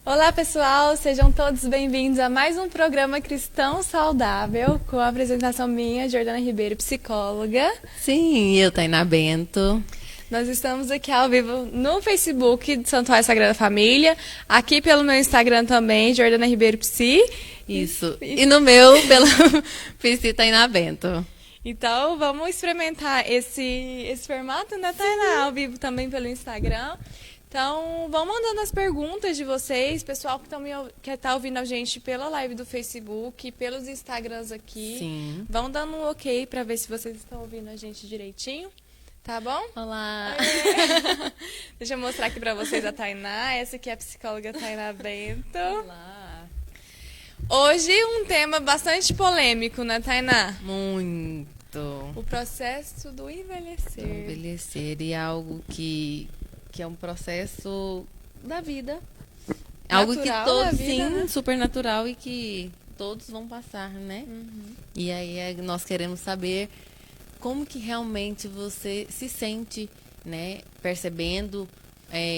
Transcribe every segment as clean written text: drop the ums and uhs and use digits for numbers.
Olá, pessoal! Sejam todos bem-vindos a mais um programa Cristão Saudável, com a apresentação minha, Jordana Ribeiro, psicóloga. Sim, eu, Tainá Bento. Nós estamos aqui ao vivo no Facebook de Santuário Sagrada Família, aqui pelo meu Instagram também, Jordana Ribeiro Psi. Isso. E no meu, pelo Psi Tainá Bento. Então, vamos experimentar esse formato, né, Tainá? Ao vivo também pelo Instagram. Então, vão mandando as perguntas de vocês, pessoal que está ouvindo a gente pela live do Facebook, pelos Instagrams aqui. Sim. Vão dando um ok para ver se vocês estão ouvindo a gente direitinho, tá bom? Olá. Deixa eu mostrar aqui para vocês a Tainá. Essa aqui é a psicóloga Tainá Bento. Olá. Hoje um tema bastante polêmico, né, Tainá? Muito. O processo do envelhecer. Do envelhecer e algo que é um processo da vida. Algo que todos, vida, sim, né? super natural e que todos vão passar, né? Uhum. E aí nós queremos saber como que realmente você se sente, né? Percebendo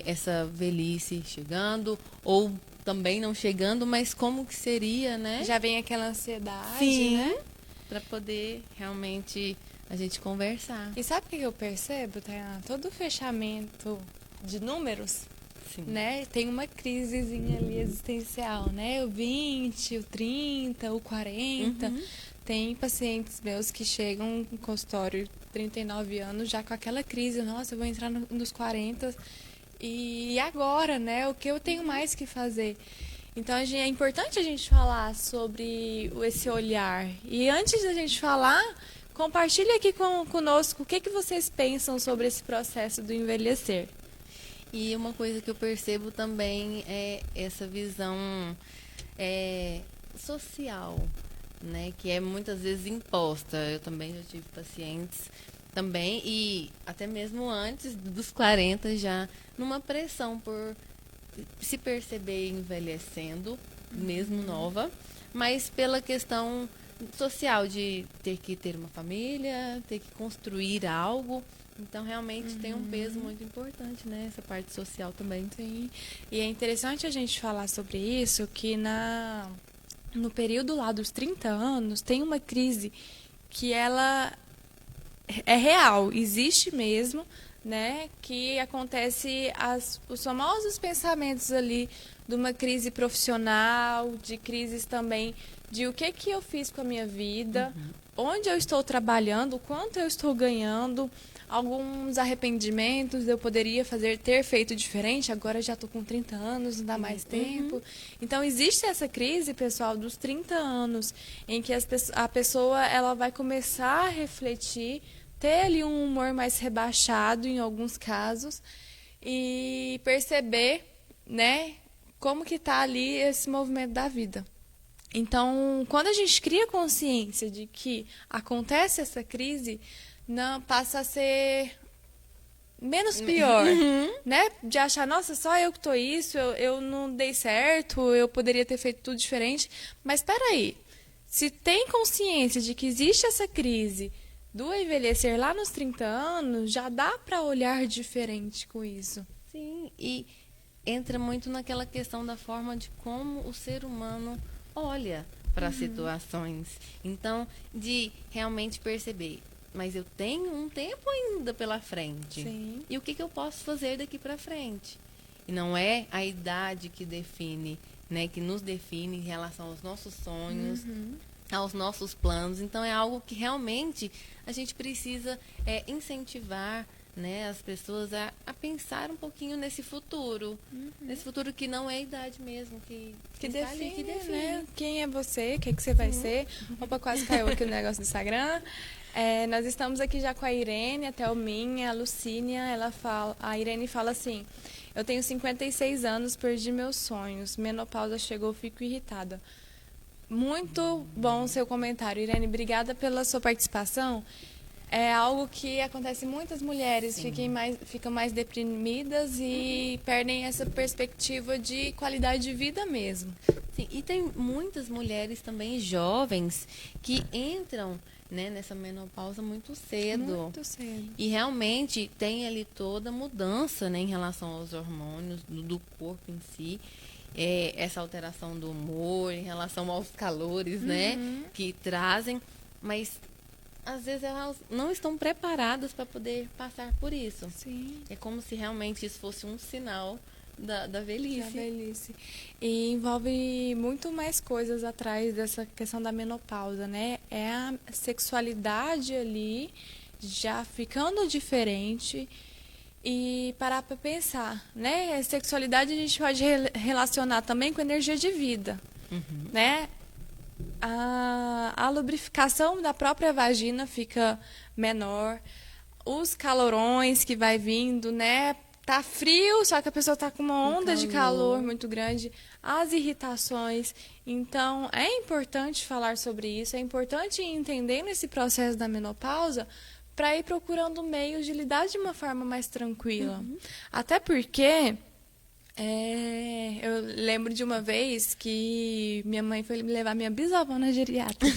essa velhice chegando ou também não chegando, mas como que seria, né? Já vem aquela ansiedade, Sim, né? para poder realmente a gente conversar. E sabe o que eu percebo, Tainá? Todo fechamento de números, Sim. né? Tem uma crisezinha ali existencial, né? O 20, o 30, o 40. Uhum. Tem pacientes meus que chegam no consultório 39 anos já com aquela crise. Nossa, eu vou entrar nos 40 e agora, né? O que eu tenho mais que fazer? Então, é importante a gente falar sobre esse olhar. E antes da gente falar, compartilhe aqui conosco o que vocês pensam sobre esse processo do envelhecer. E uma coisa que eu percebo também é essa visão social, né? Que é muitas vezes imposta. Eu também já tive pacientes também, e até mesmo antes dos 40 já, numa pressão por se perceber envelhecendo, mesmo nova, mas pela questão social de ter que ter uma família, ter que construir algo. Então, realmente tem um peso muito importante, né? Essa parte social também. Sim. E é interessante a gente falar sobre isso, que no período lá dos 30 anos, tem uma crise que ela é real, existe mesmo, né? Que acontece os famosos pensamentos ali de uma crise profissional, de crises também de o que eu fiz com a minha vida, onde eu estou trabalhando, o quanto eu estou ganhando, alguns arrependimentos, eu poderia ter feito diferente, agora já estou com 30 anos, não dá mais tempo. Então, existe essa crise, pessoal, dos 30 anos, em que a pessoa ela vai começar a refletir, ter ali um humor mais rebaixado em alguns casos e perceber, né, como que está ali esse movimento da vida. Então, quando a gente cria consciência de que acontece essa crise, não passa a ser menos pior, né? De achar, nossa, só eu que tô isso, eu não dei certo, eu poderia ter feito tudo diferente. Mas espera aí, se tem consciência de que existe essa crise do envelhecer lá nos 30 anos, já dá para olhar diferente com isso. Sim, e entra muito naquela questão da forma de como o ser humano olha para as situações. Então, de realmente perceber, mas eu tenho um tempo ainda pela frente. Sim. E o que eu posso fazer daqui para frente? E não é a idade que define, né, que nos define em relação aos nossos sonhos, aos nossos planos. Então, é algo que realmente a gente precisa incentivar, né, as pessoas a pensar um pouquinho nesse futuro. Nesse futuro que não é a idade mesmo, que está ali, que define. Né? Quem é você, o que você vai ser. Opa, quase caiu aqui no negócio do Instagram. Nós estamos aqui já com a Irene, a Thelminha, a Lucínia. A Irene fala assim: eu tenho 56 anos, perdi meus sonhos. Menopausa chegou, fico irritada. Muito bom o seu comentário, Irene. Obrigada pela sua participação. é algo que acontece em muitas mulheres, ficam mais deprimidas e perdem essa perspectiva de qualidade de vida mesmo. Sim, e tem muitas mulheres também jovens que entram, né, nessa menopausa muito cedo. Muito cedo. E realmente tem ali toda mudança, né, em relação aos hormônios do corpo em si. Essa alteração do humor, em relação aos calores, né, que trazem. Mas às vezes elas não estão preparadas para poder passar por isso. Sim. É como se realmente isso fosse um sinal da velhice. Da velhice. E envolve muito mais coisas atrás dessa questão da menopausa, né? É a sexualidade ali já ficando diferente e parar para pensar, né? A sexualidade a gente pode relacionar também com energia de vida, né? A lubrificação da própria vagina fica menor, os calorões que vai vindo, né? Tá frio, só que a pessoa tá com uma onda de calor muito grande, as irritações. Então, é importante falar sobre isso, é importante ir entendendo esse processo da menopausa para ir procurando meios de lidar de uma forma mais tranquila. Até porque eu lembro de uma vez que minha mãe foi me levar minha bisavó na geriatra.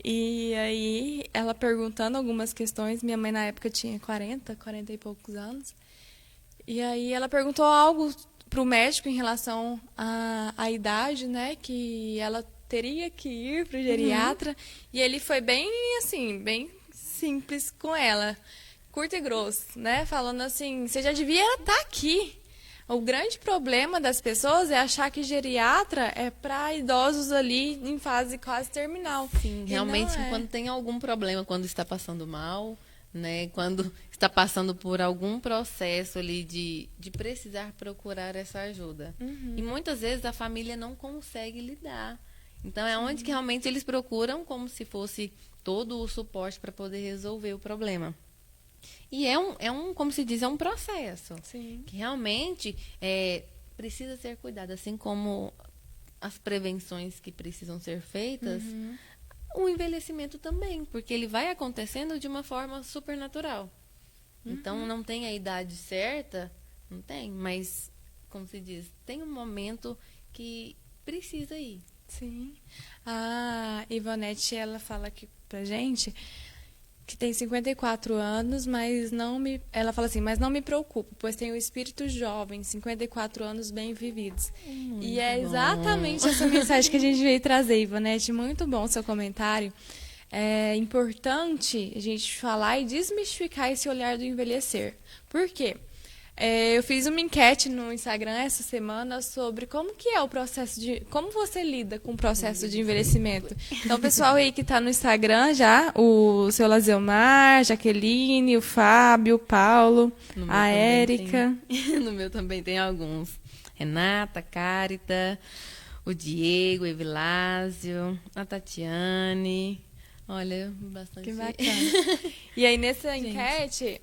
E aí, ela perguntando algumas questões, minha mãe na época tinha 40 e poucos anos. E aí ela perguntou algo pro médico em relação à idade, né, que ela teria que ir pro geriatra. E ele foi bem, assim, bem simples com ela, curto e grosso, né, falando assim, você já devia estar aqui. O grande problema das pessoas é achar que geriatra é para idosos ali em fase quase terminal. Sim, realmente quando tem algum problema, quando está passando mal, né, quando está passando por algum processo ali de precisar procurar essa ajuda. E muitas vezes a família não consegue lidar. Então é onde que realmente eles procuram como se fosse todo o suporte para poder resolver o problema. E como se diz, é um processo. Sim. Que realmente precisa ser cuidado, assim como as prevenções que precisam ser feitas, o envelhecimento também, porque ele vai acontecendo de uma forma supernatural. Então, não tem a idade certa, não tem, mas, como se diz, tem um momento que precisa ir. Sim. A Ivonete, ela fala aqui pra gente que tem 54 anos, ela fala assim, mas não me preocupo, pois tenho o espírito jovem, 54 anos bem vividos. E é exatamente essa mensagem que a gente veio trazer, Ivonete. Muito bom o seu comentário. É importante a gente falar e desmistificar esse olhar do envelhecer. Por quê? Eu fiz uma enquete no Instagram essa semana sobre como que é o processo como você lida com o processo de envelhecimento. Então, o pessoal aí que está no Instagram já, o seu Lazelmar, Jaqueline, o Fábio, o Paulo, a Érica. No meu também tem alguns. Renata, Cárita, o Diego, o Evilásio, a Tatiane. Olha, bastante. Que bacana. E aí, nessa enquete,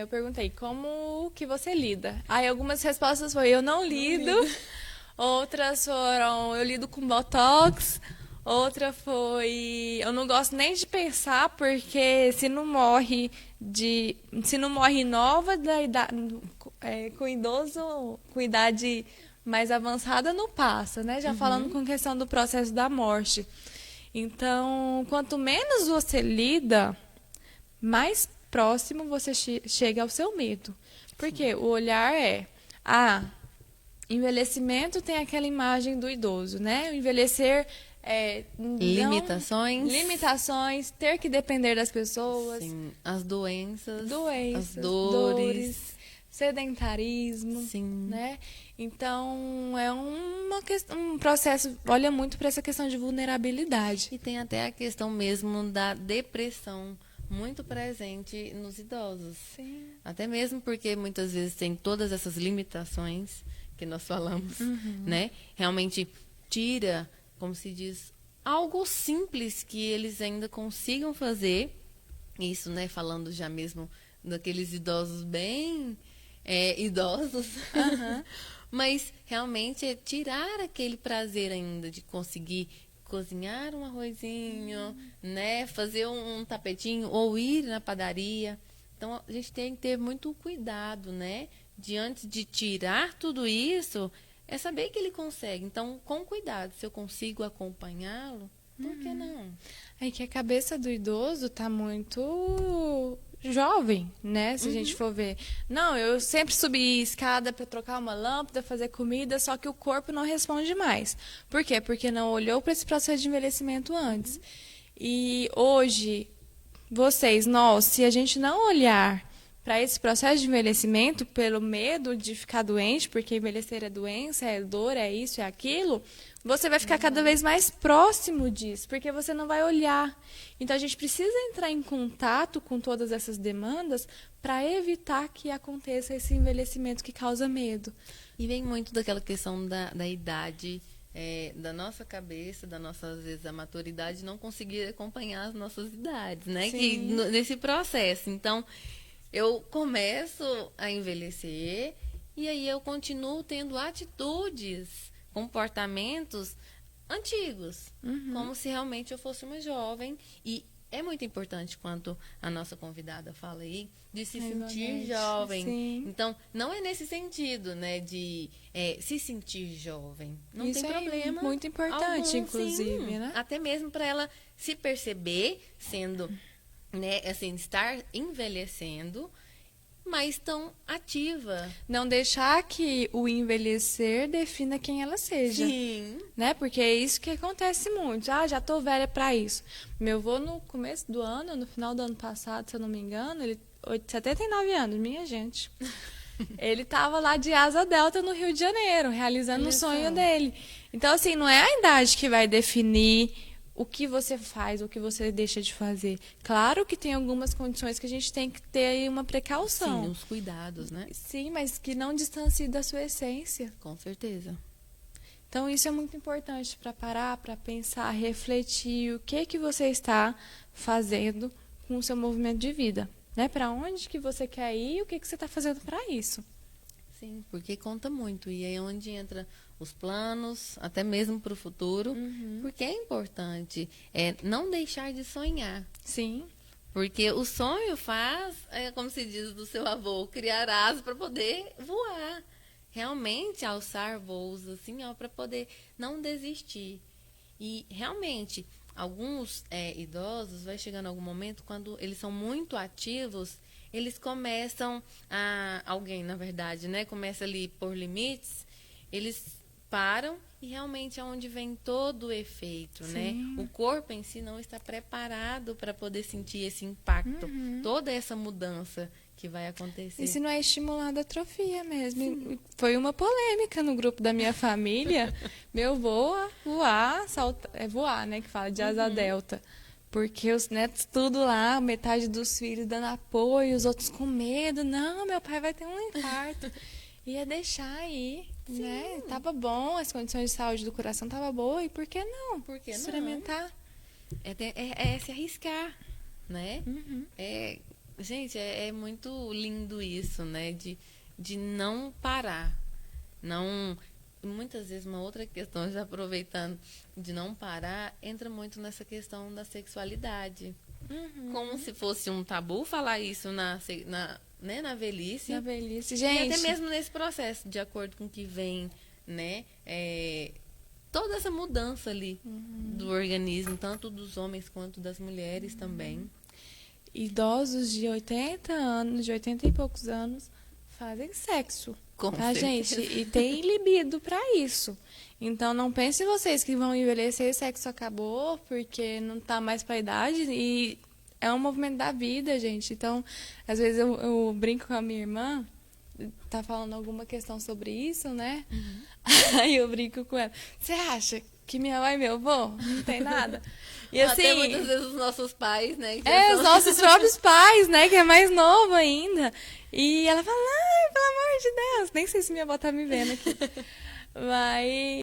eu perguntei, como que você lida? Aí, algumas respostas foram, eu não lido. Outras foram, eu lido com Botox. Outra foi, eu não gosto nem de pensar, porque se não morre nova, com idoso, com idade mais avançada, não passa, né? Já falando com questão do processo da morte. Então, quanto menos você lida, mais próximo você chega ao seu medo. Porque o olhar envelhecimento tem aquela imagem do idoso, né? O envelhecer limitações, ter que depender das pessoas. Sim, as doenças, as dores, sedentarismo, sim, né? Então, é um processo, olha muito para essa questão de vulnerabilidade. E tem até a questão mesmo da depressão muito presente nos idosos. Sim. Até mesmo porque muitas vezes tem todas essas limitações que nós falamos, né? Realmente tira, como se diz, algo simples que eles ainda consigam fazer. Isso, né? Falando já mesmo daqueles idosos bem idosos. Mas realmente é tirar aquele prazer ainda de conseguir cozinhar um arrozinho, né? Fazer um tapetinho ou ir na padaria. Então, a gente tem que ter muito cuidado, né? Diante de tirar tudo isso, é saber que ele consegue. Então, com cuidado, se eu consigo acompanhá-lo, por que não? É que a cabeça do idoso tá muito jovem, né? Se a gente for ver. Não, eu sempre subi escada para trocar uma lâmpada, fazer comida, só que o corpo não responde mais. Por quê? Porque não olhou para esse processo de envelhecimento antes. E hoje, vocês, nós, se a gente não olhar para esse processo de envelhecimento, pelo medo de ficar doente, porque envelhecer é doença, é dor, é isso, é aquilo, você vai ficar cada vez mais próximo disso, porque você não vai olhar. Então, a gente precisa entrar em contato com todas essas demandas para evitar que aconteça esse envelhecimento que causa medo. E vem muito daquela questão da idade, da nossa cabeça, da nossa, às vezes, a maturidade, não conseguir acompanhar as nossas idades, né? Que, nesse processo. Então, eu começo a envelhecer e aí eu continuo tendo atitudes, comportamentos antigos, como se realmente eu fosse uma jovem. E é muito importante, quanto a nossa convidada fala aí, de se sentir jovem. Sim. Então, não é nesse sentido, né, de se sentir jovem. Não Isso tem problema. É muito importante, algum, inclusive, sim. né? Até mesmo para ela se perceber sendo, né, assim, estar envelhecendo, mas tão ativa. Não deixar que o envelhecer defina quem ela seja. Sim. Né? Porque é isso que acontece muito. Ah, já tô velha para isso. Meu avô, no começo do ano, no final do ano passado, se eu não me engano, ele 79 anos, minha gente. Ele tava lá de asa delta no Rio de Janeiro, realizando o sonho dele. Então, assim, não é a idade que vai definir o que você faz, o que você deixa de fazer. Claro que tem algumas condições que a gente tem que ter aí uma precaução. Sim, os cuidados, né? Sim, mas que não distancie da sua essência. Com certeza. Então, isso é muito importante para parar, para pensar, refletir o que você está fazendo com o seu movimento de vida. Né? Para onde que você quer ir e o que você está fazendo para isso. Sim, porque conta muito. E aí é onde entra os planos, até mesmo para o futuro. Porque é importante não deixar de sonhar. Sim. Porque o sonho faz, como se diz do seu avô, criar asas para poder voar. Realmente alçar voos, assim, para poder não desistir. E realmente, alguns idosos, vai chegando algum momento, quando eles são muito ativos, eles começam alguém, na verdade, né, começa ali por limites, eles param e realmente é onde vem todo o efeito, né? O corpo em si não está preparado para poder sentir esse impacto, toda essa mudança que vai acontecer. E se não é estimulado a atrofia mesmo. Sim. Foi uma polêmica no grupo da minha família. Meu avô voar, voar, né, que fala de asa delta. Porque os netos tudo lá, metade dos filhos dando apoio, os outros com medo. Não, meu pai vai ter um infarto. Ia deixar aí, né? Tava bom, as condições de saúde do coração tava boa, e por que não? Por que experimentar? É se arriscar, né? Gente, é muito lindo isso, né? De não parar. Não. Muitas vezes, uma outra questão, já aproveitando, de não parar, entra muito nessa questão da sexualidade. Como se fosse um tabu falar isso na velhice. Na velhice, gente. E até mesmo nesse processo, de acordo com o que vem, né? Toda essa mudança ali do organismo, tanto dos homens quanto das mulheres também. Idosos de 80 anos, de 80 e poucos anos, fazem sexo. Tá, gente? E tem libido pra isso. Então, não pensem vocês que vão envelhecer e o sexo acabou porque não tá mais pra idade. E é um movimento da vida, gente. Então, às vezes eu brinco com a minha irmã, tá falando alguma questão sobre isso, né? Aí eu brinco com ela. Você acha que minha mãe e meu avô não tem nada? E assim, até muitas vezes os nossos pais, né? Os nossos próprios pais, né? Que é mais novo ainda. E ela fala, ai, pelo amor de Deus. Nem sei se minha avó tá me vendo aqui. Mas